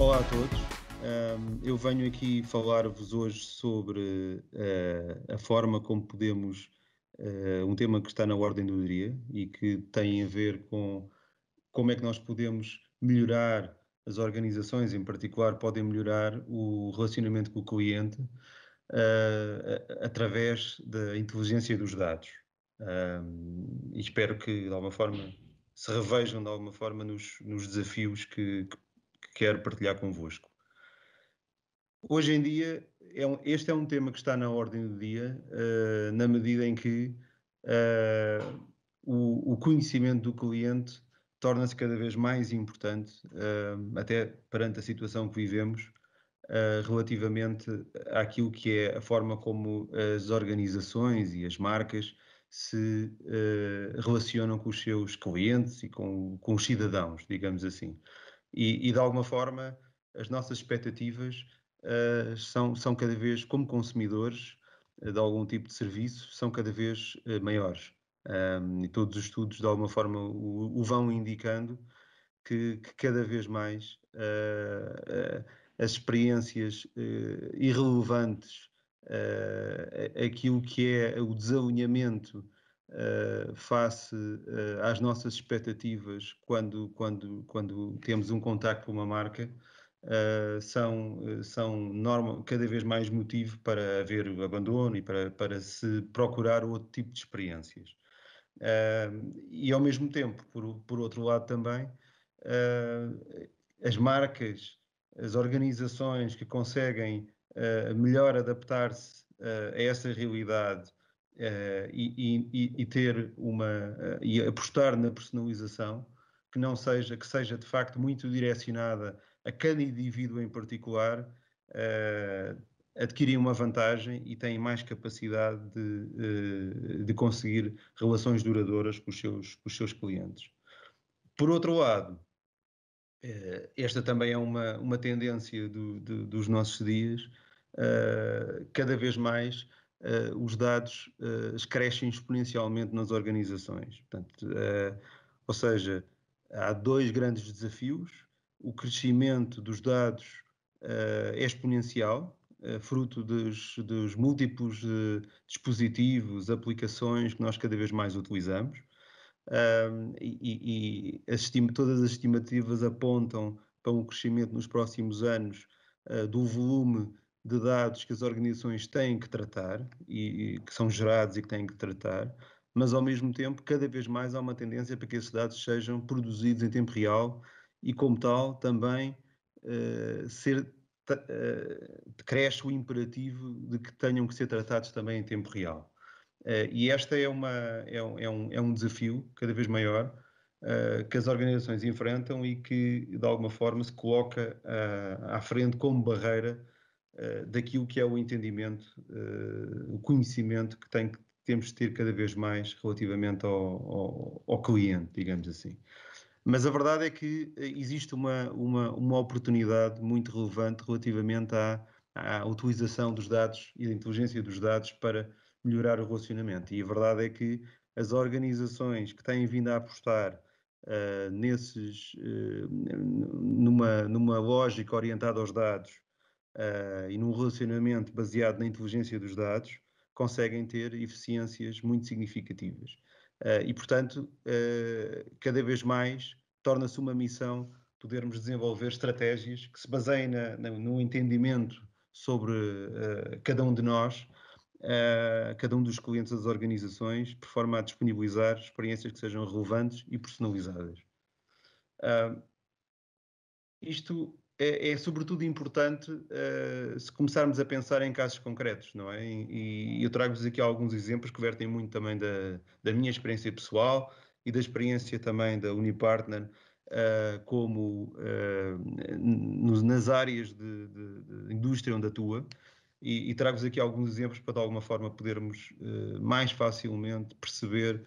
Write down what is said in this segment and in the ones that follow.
Olá a todos. Eu venho aqui falar-vos hoje sobre a forma como podemos, um tema que está na ordem do dia e que tem a ver com como é que nós podemos melhorar as organizações, em particular, podem melhorar o relacionamento com o cliente através da inteligência dos dados. E espero que, de alguma forma, se revejam de alguma forma nos desafios que quero partilhar convosco. Hoje em dia, este é um tema que está na ordem do dia, na medida em que o conhecimento do cliente torna-se cada vez mais importante, até perante a situação que vivemos, relativamente àquilo que é a forma como as organizações e as marcas se relacionam com os seus clientes e com os cidadãos, digamos assim. E de alguma forma, as nossas expectativas são cada vez, como consumidores de algum tipo de serviço, são cada vez maiores. E todos os estudos, de alguma forma, o vão indicando que cada vez mais as experiências irrelevantes, aquilo que é o desalinhamento face às nossas expectativas quando temos um contacto com uma marca, são cada vez mais motivo para haver abandono e para se procurar outro tipo de experiências. E ao mesmo tempo, por outro lado também, as marcas, as organizações que conseguem melhor adaptar-se a essa realidade e ter e apostar na personalização, que seja de facto muito direcionada a cada indivíduo em particular, adquirem uma vantagem e têm mais capacidade de conseguir relações duradouras com os seus clientes. Por outro lado, esta também é uma tendência dos nossos dias. Cada vez mais os dados crescem exponencialmente nas organizações. Portanto, ou seja, há dois grandes desafios. O crescimento dos dados é exponencial, fruto dos múltiplos dispositivos, aplicações que nós cada vez mais utilizamos. Todas as estimativas apontam para um crescimento nos próximos anos do volume de dados que as organizações têm que tratar e que são gerados e que têm que tratar, mas ao mesmo tempo cada vez mais há uma tendência para que esses dados sejam produzidos em tempo real e, como tal, também cresce o imperativo de que tenham que ser tratados também em tempo real. E este é um desafio cada vez maior que as organizações enfrentam e que, de alguma forma, se coloca à frente como barreira daquilo que é o entendimento, o conhecimento que temos de ter cada vez mais relativamente ao cliente, digamos assim. Mas a verdade é que existe uma oportunidade muito relevante relativamente à utilização dos dados e da inteligência dos dados para melhorar o relacionamento. E a verdade é que as organizações que têm vindo a apostar numa lógica orientada aos dados e num relacionamento baseado na inteligência dos dados, conseguem ter eficiências muito significativas. E, portanto, cada vez mais torna-se uma missão podermos desenvolver estratégias que se baseiem no entendimento sobre cada um de nós, cada um dos clientes das organizações, de forma a disponibilizar experiências que sejam relevantes e personalizadas. Isto é sobretudo importante se começarmos a pensar em casos concretos, não é? E eu trago-vos aqui alguns exemplos que vertem muito também da minha experiência pessoal e da experiência também da Unipartner, nas áreas de indústria onde atua, e trago-vos aqui alguns exemplos para de alguma forma podermos mais facilmente perceber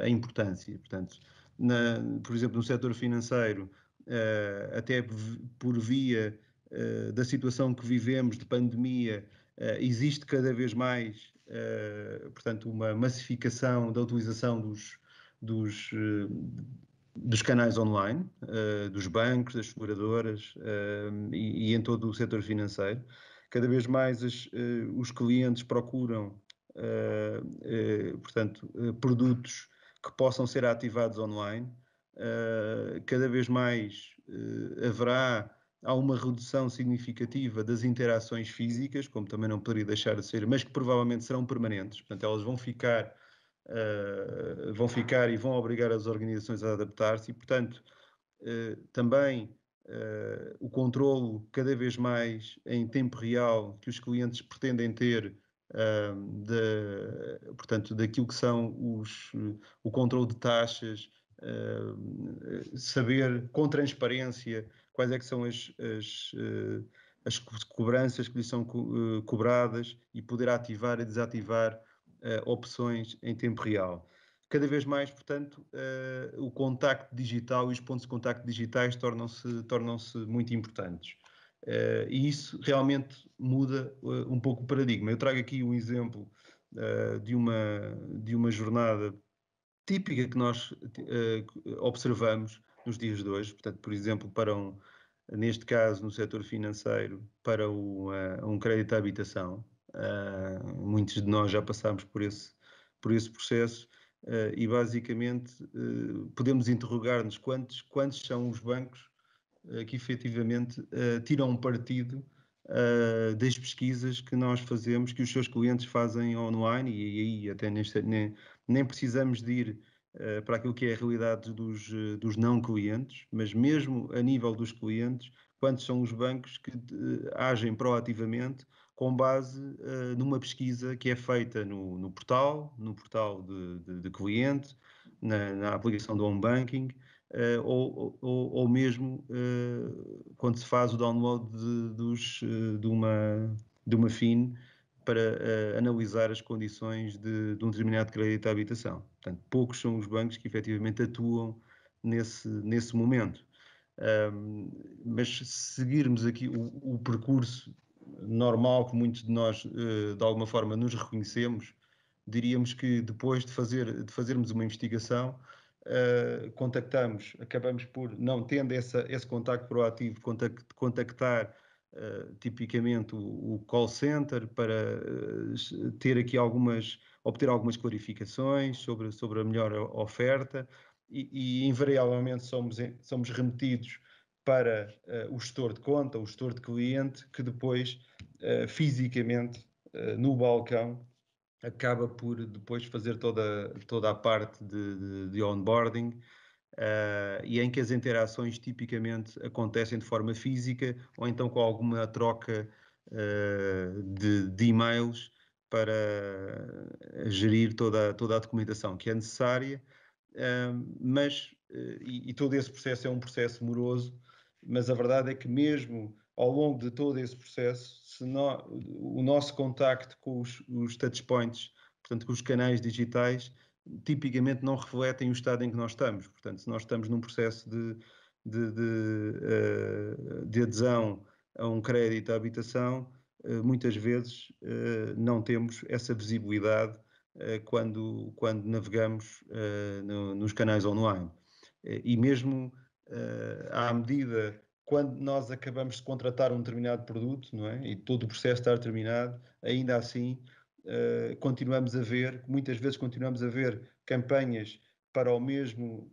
a importância. Portanto, por exemplo, no setor financeiro, até por via da situação que vivemos de pandemia, existe cada vez mais, portanto, uma massificação da utilização dos canais online, dos bancos, das seguradoras e em todo o setor financeiro. Cada vez mais os clientes procuram, portanto, produtos que possam ser ativados online. Cada vez mais há uma redução significativa das interações físicas, como também não poderia deixar de ser, mas que provavelmente serão permanentes. Portanto, elas vão ficar e vão obrigar as organizações a adaptar-se e, portanto, também o controlo cada vez mais em tempo real que os clientes pretendem ter, portanto, daquilo que são o controle de taxas, saber com transparência quais é que são as cobranças que lhes são cobradas e poder ativar e desativar opções em tempo real. Cada vez mais, portanto, o contacto digital e os pontos de contacto digitais tornam-se muito importantes. E isso realmente muda um pouco o paradigma. Eu trago aqui um exemplo de uma jornada típica que nós observamos nos dias de hoje. Portanto, por exemplo, neste caso, no setor financeiro, para um crédito à habitação. Muitos de nós já passámos por esse processo. E basicamente podemos interrogar-nos quantos são os bancos que efetivamente tiram partido das pesquisas que nós fazemos, que os seus clientes fazem online, e aí até nem precisamos de ir para aquilo que é a realidade dos não clientes, mas mesmo a nível dos clientes, quantos são os bancos que agem proativamente com base numa pesquisa que é feita no portal de cliente, na aplicação do home banking, ou mesmo quando se faz o download de uma FIN para analisar as condições de um determinado crédito à habitação. Portanto, poucos são os bancos que efetivamente atuam nesse momento. Mas se seguirmos aqui o percurso normal que muitos de nós, de alguma forma, nos reconhecemos, diríamos que depois de fazermos uma investigação, acabamos por, não tendo esse contacto proativo, contactar tipicamente o call center para ter aqui obter algumas clarificações sobre a melhor oferta e invariavelmente somos remetidos para o gestor de conta, o gestor de cliente, que depois fisicamente no balcão acaba por depois fazer toda a parte de onboarding e em que as interações tipicamente acontecem de forma física ou então com alguma troca de e-mails para gerir toda a documentação que é necessária, e todo esse processo é um processo moroso, mas a verdade é que mesmo ao longo de todo esse processo, o nosso contacto com os touchpoints, portanto com os canais digitais, tipicamente não refletem o estado em que nós estamos. Portanto, se nós estamos num processo de adesão a um crédito à habitação, muitas vezes não temos essa visibilidade quando navegamos nos canais online. E mesmo à medida, quando nós acabamos de contratar um determinado produto, não é? E todo o processo está terminado, ainda assim muitas vezes continuamos a ver campanhas para o mesmo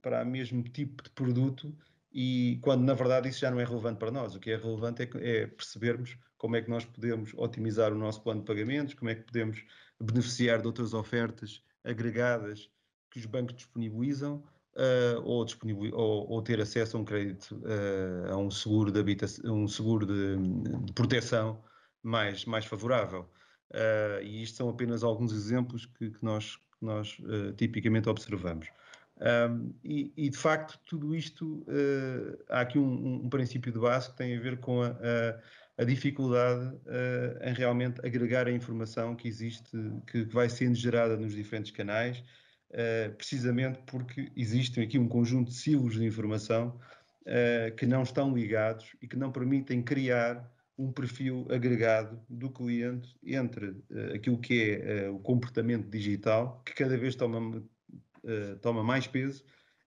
tipo de produto e quando na verdade isso já não é relevante para nós. O que é relevante é percebermos como é que nós podemos otimizar o nosso plano de pagamentos, como é que podemos beneficiar de outras ofertas agregadas que os bancos disponibilizam, ou ter acesso a um crédito, a um seguro de habitação, um seguro de proteção mais favorável. E isto são apenas alguns exemplos que nós tipicamente observamos. E de facto, tudo isto, há aqui um princípio de base que tem a ver com a dificuldade em realmente agregar a informação que existe, que vai sendo gerada nos diferentes canais, precisamente porque existem aqui um conjunto de silos de informação que não estão ligados e que não permitem criar um perfil agregado do cliente entre aquilo que é o comportamento digital, que cada vez toma mais peso,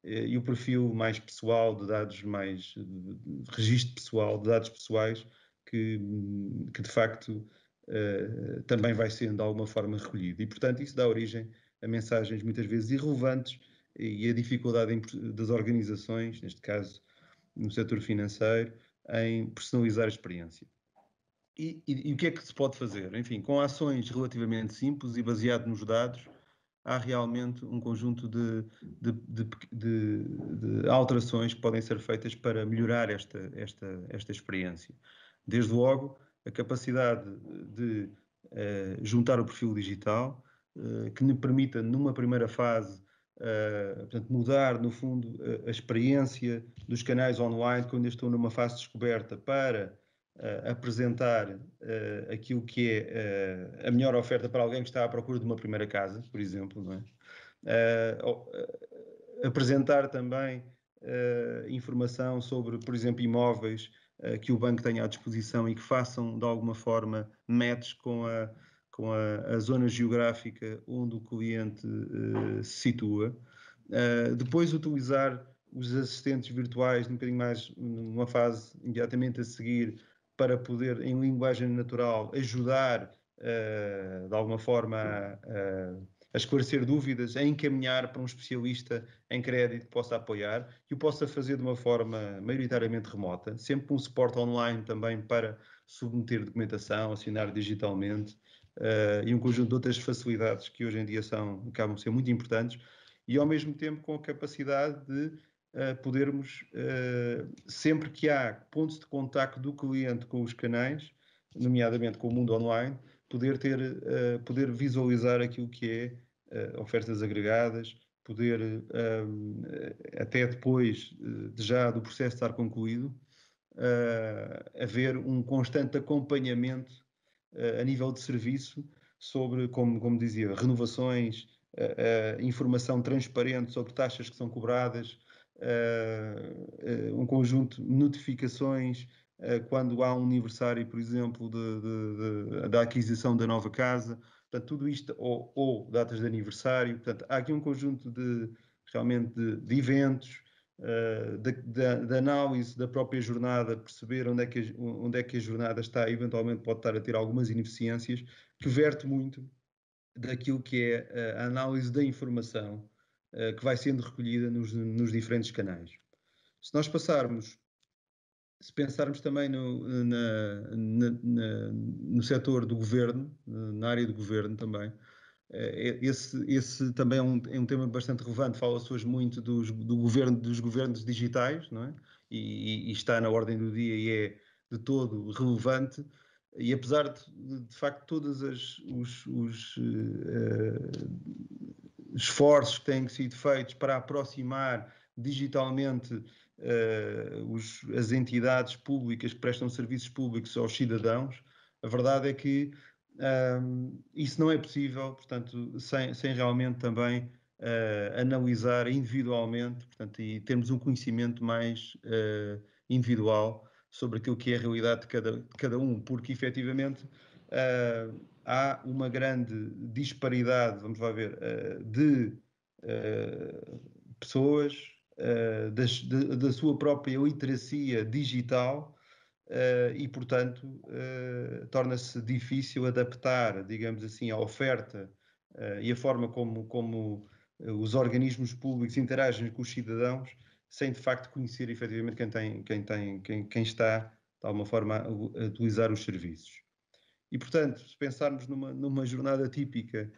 e o perfil mais pessoal de dados, mais de registro pessoal, de dados pessoais, que de facto também vai sendo de alguma forma recolhido. E, portanto, isso dá origem a mensagens muitas vezes irrelevantes e a dificuldade das organizações, neste caso no setor financeiro, em personalizar a experiência. E o que é que se pode fazer? Enfim, com ações relativamente simples e baseado nos dados, há realmente um conjunto de alterações que podem ser feitas para melhorar esta experiência. Desde logo, a capacidade de juntar o perfil digital, que me permita, numa primeira fase, portanto, mudar, no fundo, a experiência dos canais online, quando eu estou numa fase de descoberta, para apresentar aquilo que é a melhor oferta para alguém que está à procura de uma primeira casa, por exemplo, não é? Apresentar também informação sobre, por exemplo, imóveis que o banco tenha à disposição e que façam, de alguma forma, match com a zona geográfica onde o cliente se situa. Depois utilizar os assistentes virtuais um bocadinho mais numa fase imediatamente a seguir para poder, em linguagem natural, ajudar de alguma forma a esclarecer dúvidas, a encaminhar para um especialista em crédito que possa apoiar e o possa fazer de uma forma maioritariamente remota, sempre com um suporte online também para submeter documentação, assinar digitalmente e um conjunto de outras facilidades que hoje em dia acabam de ser muito importantes e ao mesmo tempo com a capacidade de podermos, sempre que há pontos de contacto do cliente com os canais, nomeadamente com o mundo online, poder visualizar aquilo que é ofertas agregadas, poder, até depois já do processo estar concluído, haver um constante acompanhamento a nível de serviço sobre, como dizia, renovações, informação transparente sobre taxas que são cobradas, um conjunto de notificações quando há um aniversário, por exemplo, da aquisição da nova casa. Portanto, tudo isto, ou datas de aniversário. Portanto, há aqui um conjunto realmente de eventos, da análise da própria jornada, perceber onde é que a jornada está, eventualmente pode estar a ter algumas ineficiências, que verte muito daquilo que é a análise da informação que vai sendo recolhida nos diferentes canais. Se pensarmos também no setor do governo, na área do governo também, esse também é um tema bastante relevante. Fala-se hoje muito dos governos digitais, não é? E está na ordem do dia e é de todo relevante. E apesar de facto todos os esforços que têm sido feitos para aproximar digitalmente as entidades públicas que prestam serviços públicos aos cidadãos, a verdade é que isso não é possível, portanto, sem realmente também analisar individualmente, portanto, e termos um conhecimento mais individual sobre aquilo que é a realidade de cada um, porque efetivamente há uma grande disparidade, vamos lá ver, de pessoas, da sua própria literacia digital e, portanto, torna-se difícil adaptar, digamos assim, a oferta e a forma como os organismos públicos interagem com os cidadãos, sem de facto conhecer efetivamente quem está, de alguma forma, a utilizar os serviços. E, portanto, se pensarmos numa jornada típica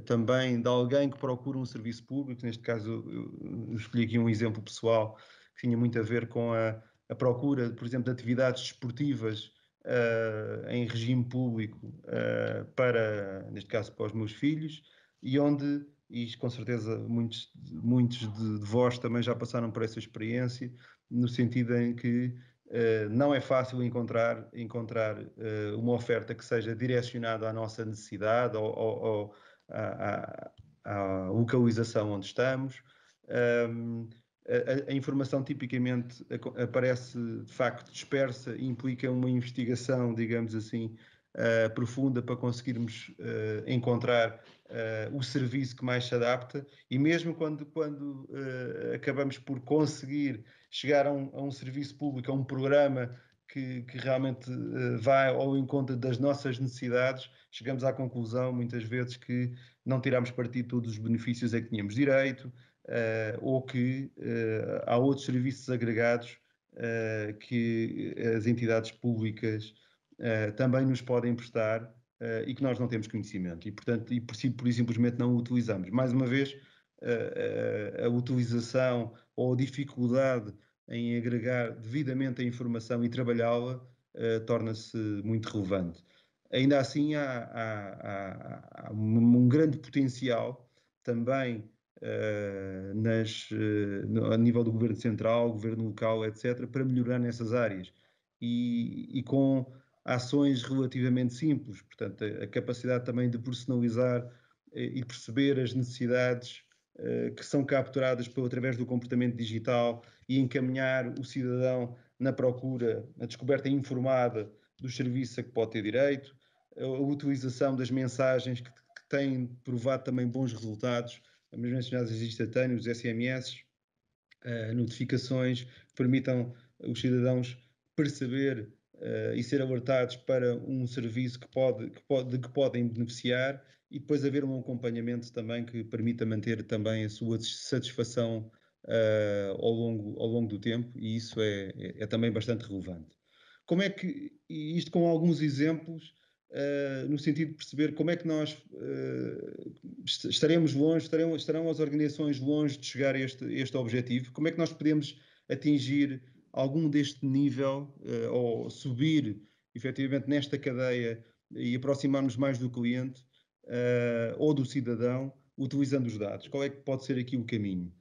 também de alguém que procura um serviço público, neste caso eu escolhi aqui um exemplo pessoal que tinha muito a ver com a procura, por exemplo, de atividades desportivas em regime público neste caso, para os meus filhos, e onde, e com certeza muitos de vós também já passaram por essa experiência, no sentido em que não é fácil encontrar uma oferta que seja direcionada à nossa necessidade ou à localização onde estamos. A informação tipicamente aparece de facto dispersa e implica uma investigação, digamos assim, profunda para conseguirmos encontrar o serviço que mais se adapta, e mesmo quando acabamos por conseguir chegar a um serviço público, a um programa que realmente vai ao encontro das nossas necessidades, chegamos à conclusão, muitas vezes, que não tiramos partido de todos os benefícios a que tínhamos direito, ou que há outros serviços agregados que as entidades públicas também nos podem prestar e que nós não temos conhecimento e, portanto, por simplesmente não o utilizamos. Mais uma vez, a utilização ou a dificuldade em agregar devidamente a informação e trabalhá-la torna-se muito relevante. Ainda assim, há um grande potencial também a nível do governo central, governo local, etc., para melhorar nessas áreas. E com ações relativamente simples, portanto, a capacidade também de personalizar e perceber as necessidades que são capturadas através do comportamento digital e encaminhar o cidadão na procura, na descoberta informada dos serviços a que pode ter direito, a utilização das mensagens que têm provado também bons resultados, as mensagens instantâneas, os SMS, notificações que permitam os cidadãos perceber e ser alertados para um serviço de que podem beneficiar e depois haver um acompanhamento também que permita manter também a sua satisfação ao longo do tempo, e isso é também bastante relevante. Como é que, e isto com alguns exemplos, no sentido de perceber como é que nós estaremos longe, estarão as organizações longe de chegar a este objetivo, como é que nós podemos atingir algum deste nível ou subir efetivamente nesta cadeia e aproximar-nos mais do cliente ou do cidadão utilizando os dados. Qual é que pode ser aqui o caminho?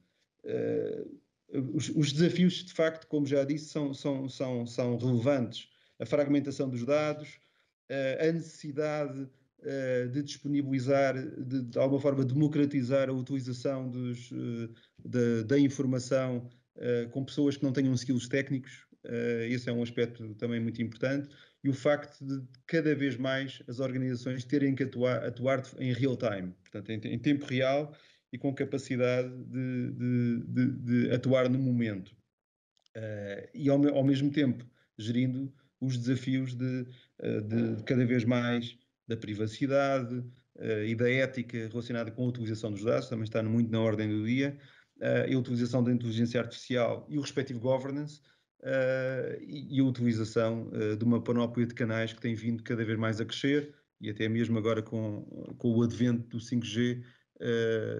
Os desafios, de facto, como já disse, são relevantes. A fragmentação dos dados, a necessidade de disponibilizar, de alguma forma, democratizar a utilização da informação com pessoas que não tenham skills técnicos. Esse é um aspecto também muito importante. E o facto de cada vez mais as organizações terem que atuar em real time, portanto, em tempo real e com capacidade de atuar no momento. E ao mesmo tempo gerindo os desafios de cada vez mais da privacidade e da ética relacionada com a utilização dos dados, também está muito na ordem do dia, a utilização da inteligência artificial e o respectivo governance, e a utilização de uma panóplia de canais que tem vindo cada vez mais a crescer, e até mesmo agora com o advento do 5G,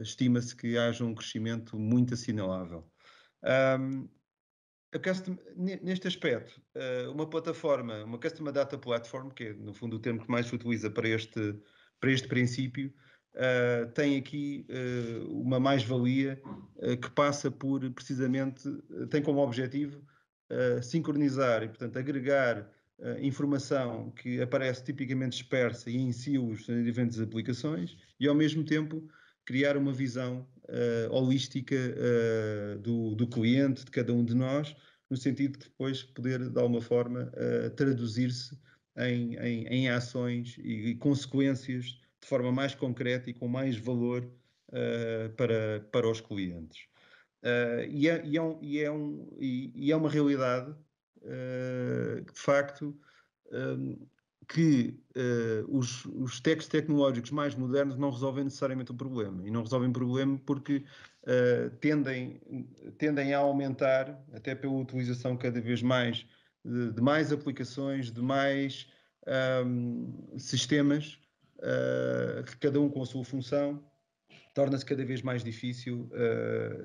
estima-se que haja um crescimento muito assinalável. Neste aspecto, uma plataforma, uma Customer Data Platform, que é no fundo o termo que mais se utiliza para este princípio, tem aqui uma mais-valia que passa por, precisamente, tem como objetivo sincronizar e, portanto, agregar informação que aparece tipicamente dispersa e em silos em diferentes aplicações e, ao mesmo tempo, criar uma visão holística do cliente, de cada um de nós, no sentido de depois poder, de alguma forma, traduzir-se em ações e consequências de forma mais concreta e com mais valor para os clientes. E é uma realidade de facto que os techs tecnológicos mais modernos não resolvem necessariamente o problema. E não resolvem o problema porque tendem a aumentar, até pela utilização cada vez mais de mais aplicações, de mais sistemas, que cada um com a sua função, torna-se cada vez mais difícil,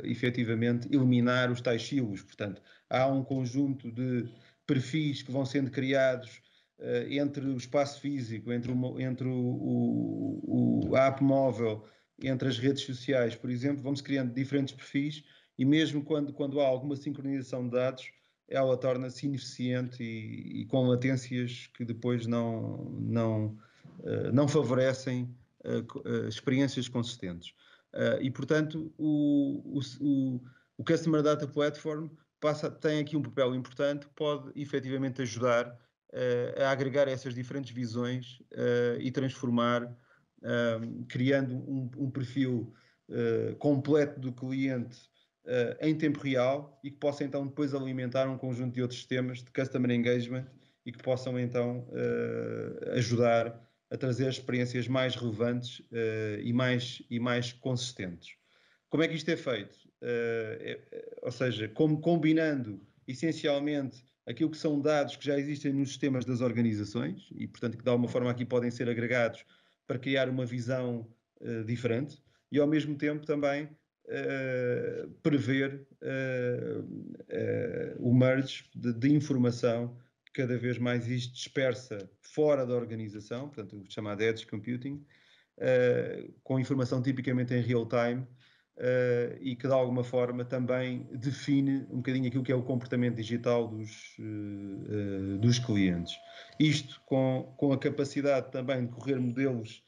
efetivamente, eliminar os tais silos. Portanto, há um conjunto de perfis que vão sendo criados entre o espaço físico, entre a app móvel, entre as redes sociais, por exemplo, vão-se criando diferentes perfis e mesmo quando há alguma sincronização de dados, ela torna-se ineficiente e com latências que depois não favorecem experiências consistentes. E, portanto, o Customer Data Platform tem aqui um papel importante, pode efetivamente ajudar a agregar essas diferentes visões e transformar criando um perfil completo do cliente em tempo real e que possa então depois alimentar um conjunto de outros sistemas de customer engagement e que possam então ajudar a trazer experiências mais relevantes e mais consistentes. Como é que isto é feito? Ou seja, como combinando essencialmente aquilo que são dados que já existem nos sistemas das organizações e, portanto, que de alguma forma aqui podem ser agregados para criar uma visão diferente e, ao mesmo tempo, também prever o merge de informação que cada vez mais existe dispersa fora da organização, portanto, o chamado edge computing, com informação tipicamente em real time, e que de alguma forma também define um bocadinho aquilo que é o comportamento digital dos clientes. Isto com a capacidade também de correr modelos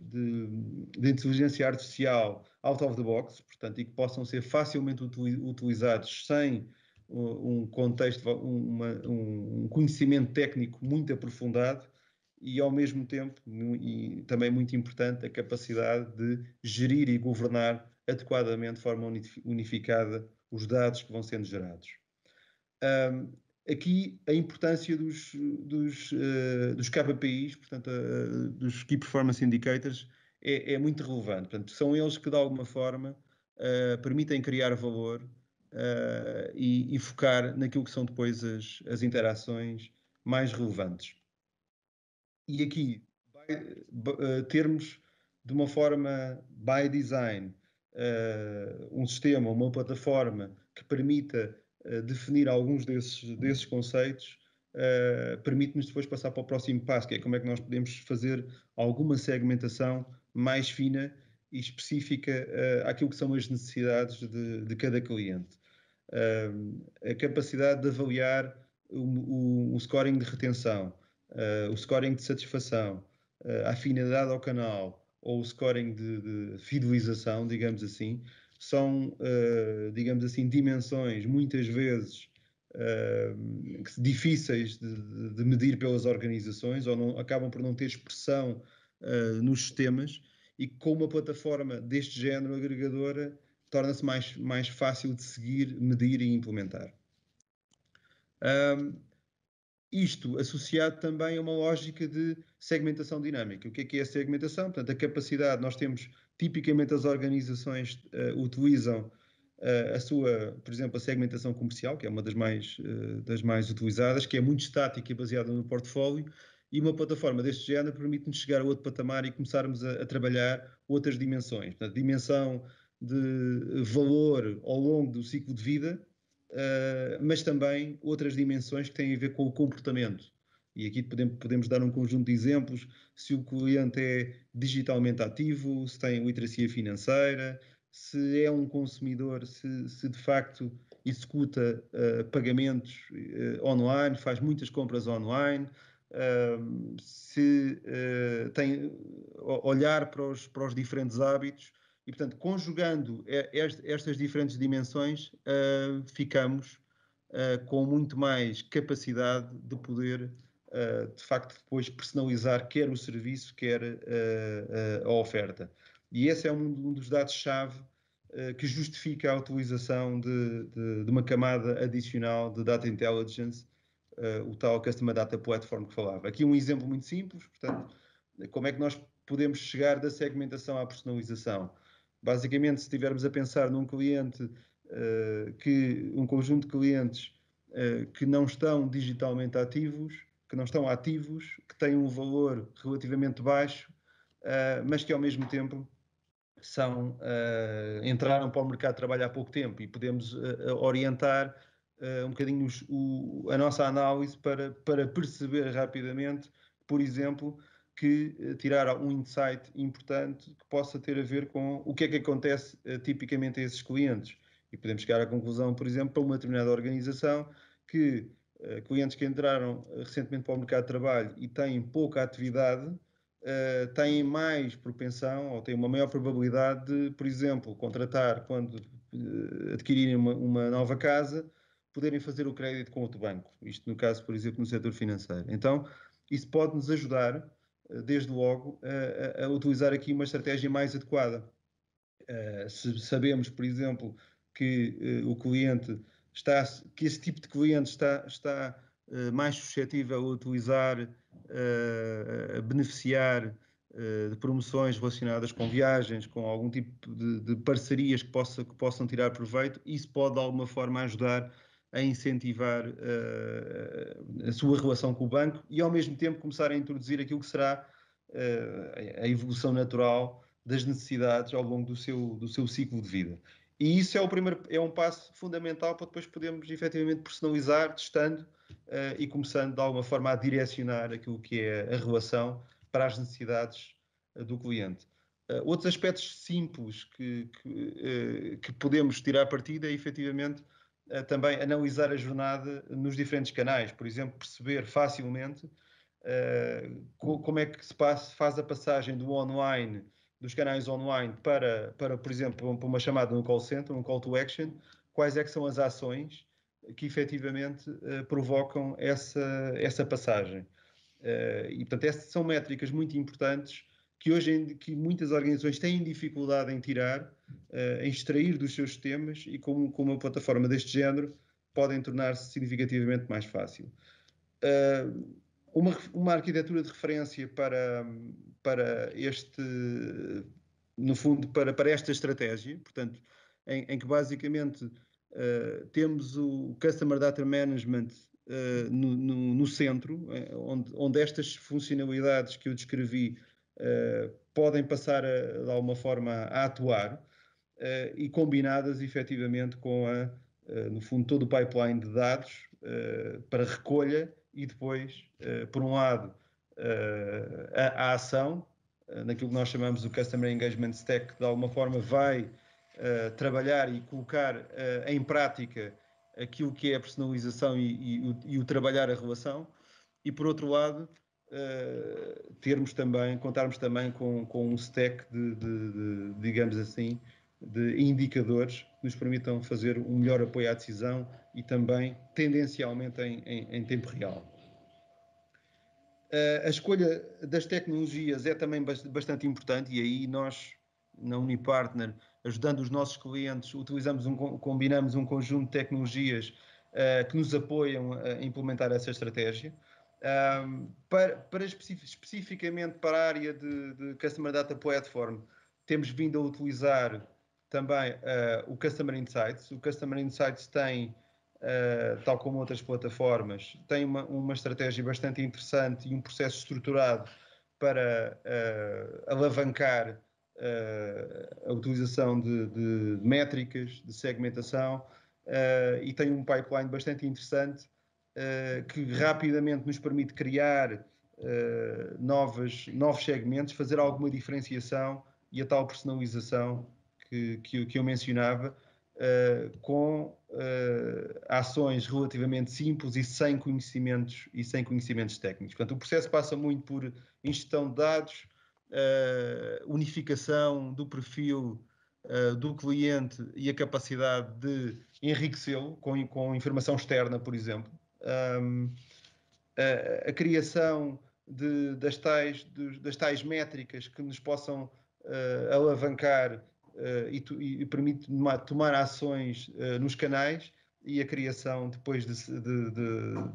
de inteligência artificial out of the box, portanto, e que possam ser facilmente utilizados sem um contexto, um conhecimento técnico muito aprofundado e, ao mesmo tempo, e também muito importante, a capacidade de gerir e governar adequadamente, de forma unificada, os dados que vão sendo gerados. Aqui a importância dos KPIs, portanto, dos Key Performance Indicators, é muito relevante. Portanto, são eles que, de alguma forma, permitem criar valor e focar naquilo que são depois as interações mais relevantes. E aqui, termos de uma forma by design um sistema, uma plataforma que permita definir alguns desses conceitos, permite-nos depois passar para o próximo passo, que é como é que nós podemos fazer alguma segmentação mais fina e específica àquilo que são as necessidades de cada cliente. A capacidade de avaliar o scoring de retenção, o scoring de satisfação, a afinidade ao canal ou o scoring de fidelização, digamos assim, são, digamos assim, dimensões muitas vezes difíceis de medir pelas organizações ou não, acabam por não ter expressão nos sistemas e com uma plataforma deste género agregadora torna-se mais fácil de seguir, medir e implementar. Isto associado também a uma lógica de segmentação dinâmica. O que é a segmentação? Portanto, a capacidade, nós temos, tipicamente as organizações utilizam por exemplo, a segmentação comercial, que é uma das mais utilizadas, que é muito estática e baseada no portfólio, e uma plataforma deste género permite-nos chegar a outro patamar e começarmos a trabalhar outras dimensões. Portanto, dimensão de valor ao longo do ciclo de vida, mas também outras dimensões que têm a ver com o comportamento. E aqui podemos dar um conjunto de exemplos, se o cliente é digitalmente ativo, se tem literacia financeira, se é um consumidor, se de facto executa pagamentos online, faz muitas compras online, se tem olhar para os diferentes hábitos e, portanto, conjugando estas diferentes dimensões, ficamos com muito mais capacidade de poder, de facto, depois personalizar quer o serviço, quer a oferta. E esse é um dos dados-chave que justifica a utilização de uma camada adicional de Data Intelligence, o tal Customer Data Platform que falava. Aqui um exemplo muito simples, portanto, como é que nós podemos chegar da segmentação à personalização? Basicamente, se estivermos a pensar num cliente, um conjunto de clientes que não estão digitalmente ativos, que não estão ativos, que têm um valor relativamente baixo, mas que ao mesmo tempo entraram para o mercado de trabalho há pouco tempo e podemos orientar um bocadinho a nossa análise para perceber rapidamente, por exemplo, que tirar um insight importante que possa ter a ver com o que é que acontece tipicamente a esses clientes. E podemos chegar à conclusão, por exemplo, para uma determinada organização que clientes que entraram recentemente para o mercado de trabalho e têm pouca atividade têm mais propensão ou têm uma maior probabilidade de, por exemplo, contratar quando adquirirem uma nova casa, poderem fazer o crédito com outro banco. Isto no caso, por exemplo, no setor financeiro. Então, isso pode nos ajudar desde logo, a utilizar aqui uma estratégia mais adequada. Se sabemos, por exemplo, que o cliente que esse tipo de cliente está mais suscetível a utilizar, a beneficiar de promoções relacionadas com viagens, com algum tipo de parcerias que possam tirar proveito, isso pode de alguma forma ajudar a incentivar a sua relação com o banco e ao mesmo tempo começar a introduzir aquilo que será a evolução natural das necessidades ao longo do seu ciclo de vida. E isso é um passo fundamental para depois podermos efetivamente personalizar, testando e começando de alguma forma a direcionar aquilo que é a relação para as necessidades do cliente. Outros aspectos simples que podemos tirar partida é efetivamente também analisar a jornada nos diferentes canais, por exemplo, perceber facilmente como é que se faz a passagem dos canais online por exemplo, para uma chamada no call center, um call to action, quais é que são as ações que efetivamente provocam essa passagem. E, portanto, essas são métricas muito importantes que muitas organizações têm dificuldade em tirar, em extrair dos seus sistemas e com uma plataforma deste género podem tornar-se significativamente mais fácil. Uma arquitetura de referência para no fundo, para esta estratégia, portanto, em que basicamente temos o Customer Data Management no centro, onde estas funcionalidades que eu descrevi podem passar, de alguma forma, a atuar e combinadas efetivamente com no fundo, todo o pipeline de dados para recolha e depois, por um lado, a ação, naquilo que nós chamamos o Customer Engagement Stack, que de alguma forma vai trabalhar e colocar em prática aquilo que é a personalização e o trabalhar a relação, e por outro lado, contarmos também com um stack digamos assim, de indicadores que nos permitam fazer um melhor apoio à decisão e também tendencialmente em tempo real. A escolha das tecnologias é também bastante importante e aí nós, na Unipartner, ajudando os nossos clientes, combinamos um conjunto de tecnologias que nos apoiam a implementar essa estratégia. Especificamente para a área de Customer Data Platform, temos vindo a utilizar também o Customer Insights. O Customer Insights tem, tal como outras plataformas, tem uma estratégia bastante interessante e um processo estruturado para alavancar a utilização de métricas, de segmentação, e tem um pipeline bastante interessante que rapidamente nos permite criar novos segmentos, fazer alguma diferenciação e a tal personalização que eu mencionava, com ações relativamente simples e sem conhecimentos técnicos. Portanto, o processo passa muito por ingestão de dados, unificação do perfil do cliente e a capacidade de enriquecê-lo com informação externa, por exemplo. A criação das tais métricas que nos possam alavancar e permite tomar ações nos canais e a criação depois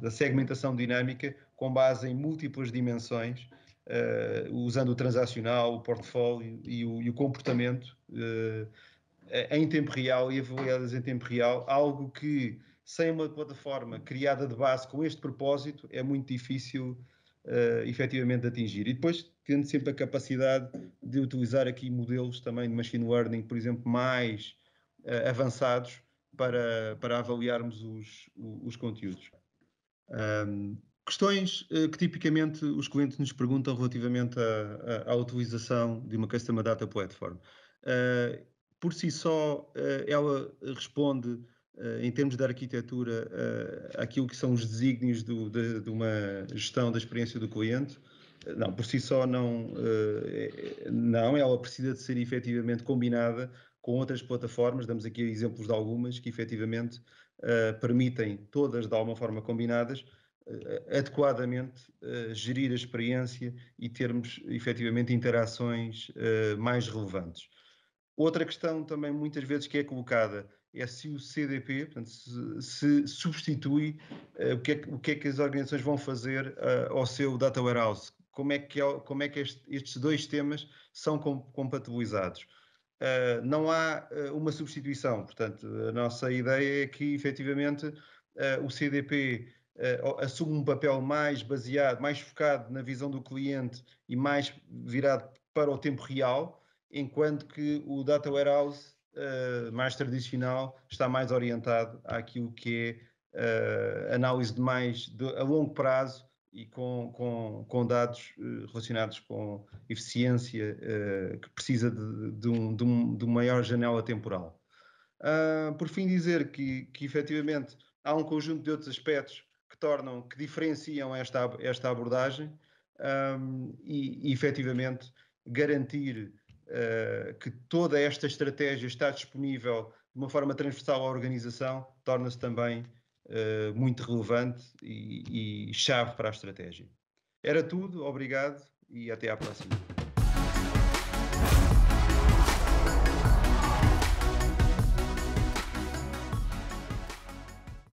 da segmentação dinâmica com base em múltiplas dimensões, usando o transacional, o portfólio e o comportamento em tempo real e avaliadas em tempo real, algo que sem uma plataforma criada de base com este propósito é muito difícil efetivamente de atingir. E depois tendo sempre a capacidade de utilizar aqui modelos também de machine learning, por exemplo, mais avançados para avaliarmos os conteúdos. Questões que tipicamente os clientes nos perguntam relativamente à utilização de uma Customer Data Platform. Por si só, ela responde, em termos de arquitetura, àquilo que são os desígnios de uma gestão da experiência do cliente? Não, por si só não, ela precisa de ser efetivamente combinada com outras plataformas, damos aqui exemplos de algumas que efetivamente permitem, todas de alguma forma combinadas, adequadamente gerir a experiência e termos efetivamente interações mais relevantes. Outra questão também muitas vezes que é colocada é se o CDP, portanto, se substitui o que é que as organizações vão fazer ao seu data warehouse. Como é que estes dois temas são compatibilizados? Não há uma substituição, portanto, a nossa ideia é que efetivamente o CDP assume um papel mais baseado, mais focado na visão do cliente e mais virado para o tempo real, enquanto que o Data Warehouse mais tradicional está mais orientado àquilo que é análise a longo prazo e com dados relacionados com eficiência que precisa de uma maior janela temporal. Por fim, dizer que efetivamente há um conjunto de outros aspectos que diferenciam esta abordagem e efetivamente garantir que toda esta estratégia está disponível de uma forma transversal à organização torna-se também muito relevante e chave para a estratégia. Era tudo, obrigado e até à próxima.